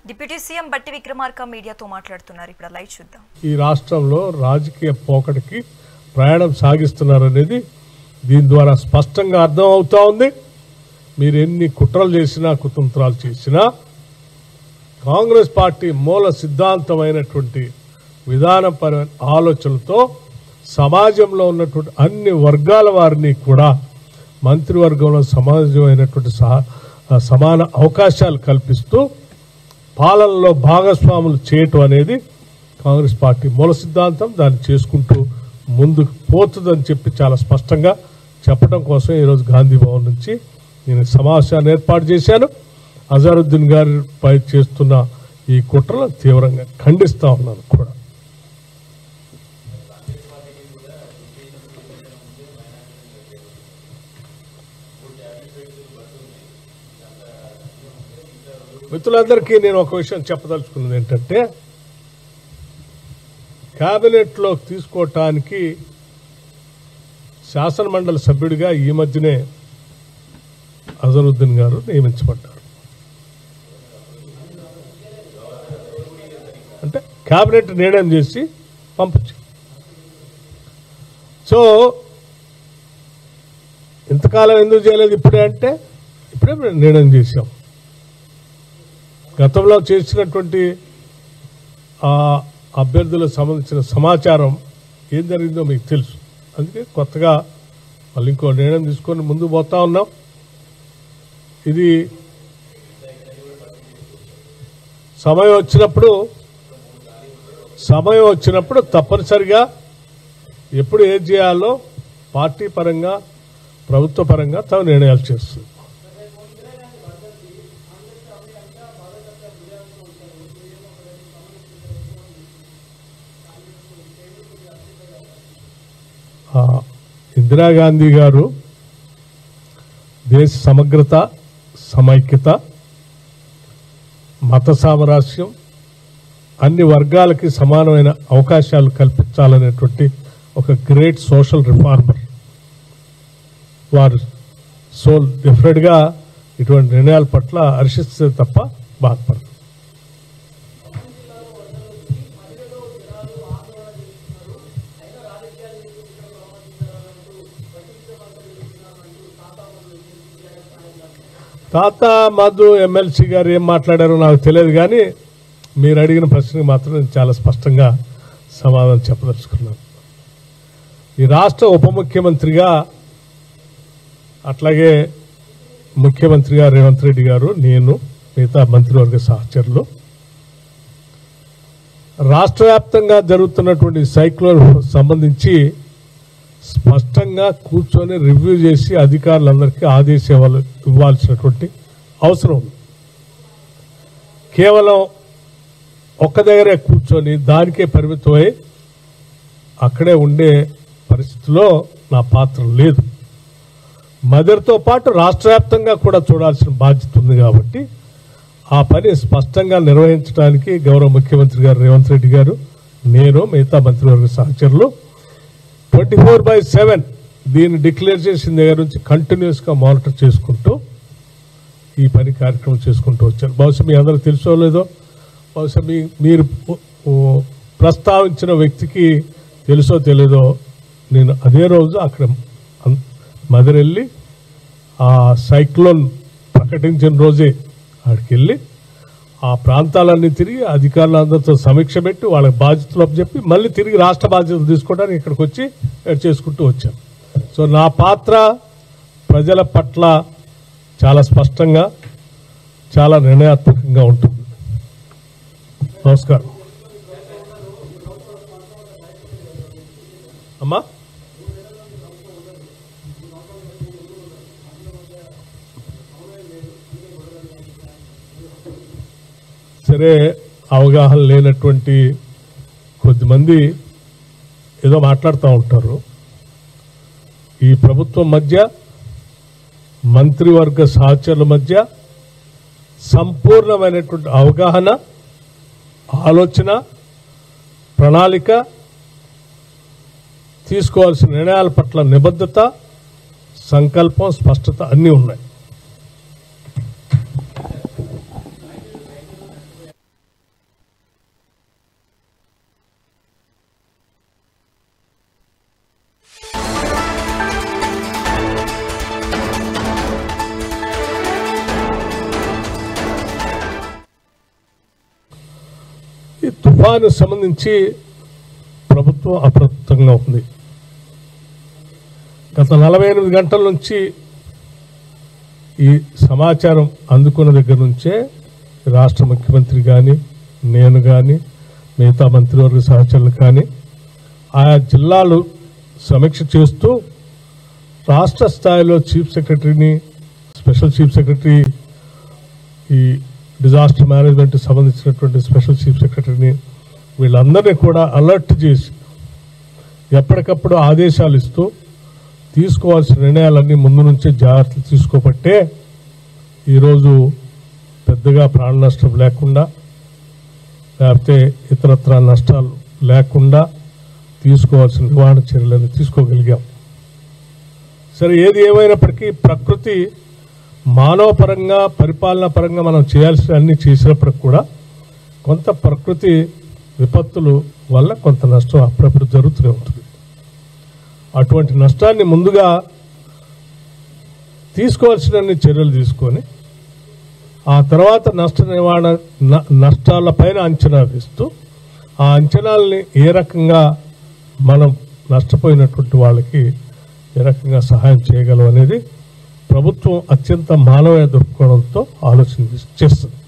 Deputy CM బట్టి విక్రమార్క మీడియాతో మాట్లాడుతున్నారు. ఇప్పుడు లైవ్ చూద్దాం. ఈ రాష్ట్రంలో రాజకీయ పోకడికి ప్రయాణం సాగిస్తున్నారనేది దీని ద్వారా స్పష్టంగా అర్థం అవుతా ఉంది. మీరు ఎన్ని కుట్రలు చేసినా కుతంత్రాలు చేసినా కాంగ్రెస్ పార్టీ మూల సిద్ధాంతమైనటువంటి విధానపరమైన ఆలోచనలతో సమాజంలో ఉన్నటువంటి అన్ని వర్గాల వారిని కూడా మంత్రివర్గంలో సమాజమైనటువంటి సమాన అవకాశాలు కల్పిస్తూ పాలనలో భాగస్వాములు చేయటం అనేది కాంగ్రెస్ పార్టీ మూల సిద్ధాంతం. దాన్ని చేసుకుంటూ ముందుకు పోతుందని చెప్పి చాలా స్పష్టంగా చెప్పడం కోసం ఈరోజు గాంధీ భవన్ నుంచి నేను సమావేశాన్ని ఏర్పాటు చేశాను. అజారుద్దీన్ గారిపై చేస్తున్న ఈ కుట్రలను తీవ్రంగా ఖండిస్తా ఉన్నాను కూడా. మిత్రులందరికీ నేను ఒక విషయం చెప్పదలుచుకున్నది ఏంటంటే, కేబినెట్లో తీసుకోవటానికి శాసనమండలి సభ్యుడిగా ఈ మధ్యనే అజరుద్దీన్ గారు నియమించబడ్డారు. అంటే కేబినెట్ నిర్ణయం చేసి పంపించారు. సో ఇంతకాలం ఎందుకు చేయలేదు ఇప్పుడే అంటే, ఇప్పుడే నిర్ణయం చేశాం. గతంలో చేసినటువంటి అభ్యర్థులకు సంబంధించిన సమాచారం ఏం జరిగిందో మీకు తెలుసు. అందుకే కొత్తగా మళ్ళీ ఇంకో నిర్ణయం తీసుకొని ముందుకు పోతా ఉన్నాం. ఇది సమయం వచ్చినప్పుడు తప్పనిసరిగా ఎప్పుడు ఏం చేయాలో పార్టీ పరంగా ప్రభుత్వ పరంగా తమ నిర్ణయాలు చేస్తుంది. ఇందిరాగాంధీ గారు దేశ సమగ్రత, సమైక్యత, మత సామరస్యం, అన్ని వర్గాలకి సమానమైన అవకాశాలు కల్పించాలనేటువంటి ఒక గ్రేట్ సోషల్ రిఫార్మర్. వారు డెఫినెట్గా ఇటువంటి నిర్ణయాల పట్ల హర్షిస్తే తప్ప బాధపడరు. తాత మధు ఎమ్మెల్సీ గారు ఏం మాట్లాడారో నాకు తెలియదు, కానీ మీరు అడిగిన ప్రశ్నకు మాత్రం నేను చాలా స్పష్టంగా సమాధానం చెప్పదలుచుకున్నాను. ఈ రాష్ట్ర ఉప ముఖ్యమంత్రిగా అట్లాగే ముఖ్యమంత్రిగా రేవంత్ రెడ్డి గారు, నేను, మిగతా మంత్రివర్గ సహచరులు రాష్ట్ర వ్యాప్తంగా జరుగుతున్నటువంటి సైక్లోన్ సంబంధించి స్పష్టంగా కూర్చొని రివ్యూ చేసి అధికారులందరికీ ఆదేశాలు ఇవ్వాల్సినటువంటి అవసరం ఉంది. కేవలం ఒక్క దగ్గరే కూర్చొని దానికే పరిమితమై అక్కడే ఉండే పరిస్థితిలో నా పాత్ర లేదు. మదర్తో పాటు రాష్ట్ర వ్యాప్తంగా కూడా చూడాల్సిన బాధ్యత ఉంది. కాబట్టి ఆ పని స్పష్టంగా నిర్వహించడానికి గౌరవ ముఖ్యమంత్రి గారు రేవంత్ రెడ్డి గారు, నేను, మిగతా మంత్రివర్గ సహచరులు 24/7 దీన్ని డిక్లేర్ చేసిన దగ్గర నుంచి కంటిన్యూస్ గా మానిటర్ చేసుకుంటూ ఈ పని కార్యక్రమం చేసుకుంటూ వచ్చారు. బహుశా మీ అందరూ తెలుసో లేదో, బహుశా మీరు ప్రస్తావించిన వ్యక్తికి తెలుసో తెలియదో, నేను అదే రోజు అక్కడ మదరెళ్ళి ఆ సైక్లోన్ ప్రకటించిన రోజే అక్కడికి వెళ్ళి ఆ ప్రాంతాలన్నీ తిరిగి అధికారులందరితో సమీక్ష పెట్టి వాళ్ళకి బాధ్యతలు చెప్పి మళ్ళీ తిరిగి రాష్ట్ర బాధ్యతలు తీసుకోవడానికి ఇక్కడికి వచ్చి చేసుకుంటూ వచ్చాను. సో నా పాత్ర ప్రజల పట్ల చాలా స్పష్టంగా, చాలా నిర్ణయాత్మకంగా ఉంటుంది. నమస్కారం అమ్మా. సరే, అవగాహన లేనటువంటి కొద్దిమంది ఏదో మాట్లాడుతూ ఉంటారు. ఈ ప్రభుత్వం మధ్య, మంత్రివర్గ సహచరుల మధ్య సంపూర్ణమైనటువంటి అవగాహన, ఆలోచన, ప్రణాళిక, తీసుకోవాల్సిన నిర్ణయాల పట్ల నిబద్ధత, సంకల్పం, స్పష్టత అన్నీ ఉన్నాయి. ఈ తుఫాను సంబంధించి ప్రభుత్వం అప్రమత్తంగా ఉంది. గత 48 గంటల నుంచి ఈ సమాచారం అందుకున్న దగ్గర నుంచే రాష్ట్ర ముఖ్యమంత్రి కానీ, నేను కానీ, మిగతా మంత్రివర్గ సహచరులు కానీ ఆయా జిల్లాలు సమీక్ష చేస్తూ రాష్ట్ర స్థాయిలో చీఫ్ సెక్రటరీని, స్పెషల్ చీఫ్ సెక్రటరీ, ఈ డిజాస్టర్ మేనేజ్మెంట్ సంబంధించినటువంటి స్పెషల్ చీఫ్ సెక్రటరీని వీళ్ళందరినీ కూడా అలర్ట్ చేసి ఎప్పటికప్పుడు ఆదేశాలు ఇస్తూ తీసుకోవాల్సిన నిర్ణయాలన్నీ ముందు నుంచే జాగ్రత్తలు తీసుకోబట్టే ఈరోజు పెద్దగా ప్రాణ నష్టం లేకుండా, లేకపోతే ఇతరత్ర నష్టాలు లేకుండా తీసుకోవాల్సిన నివారణ చర్యలను తీసుకోగలిగాం. సరే, ఏది ఏమైనప్పటికీ ప్రకృతి మానవపరంగా, పరిపాలనా పరంగా మనం చేయాల్సిన అన్ని చేసినప్పటికి కూడా కొంత ప్రకృతి విపత్తులు వల్ల కొంత నష్టం అప్పుడప్పుడు జరుగుతూనే ఉంటుంది. అటువంటి నష్టాన్ని ముందుగా తీసుకోవాల్సిన చర్యలు తీసుకొని ఆ తర్వాత నష్ట నివారణ నష్టాలపైన అంచనా వేస్తూ ఆ అంచనాలని ఏ రకంగా మనం నష్టపోయినటువంటి వాళ్ళకి ఏ రకంగా సహాయం చేయగలం అనేది ప్రభుత్వం అత్యంత మానవీయ దృక్కోణంతో ఆలోచన చేస్తుంది.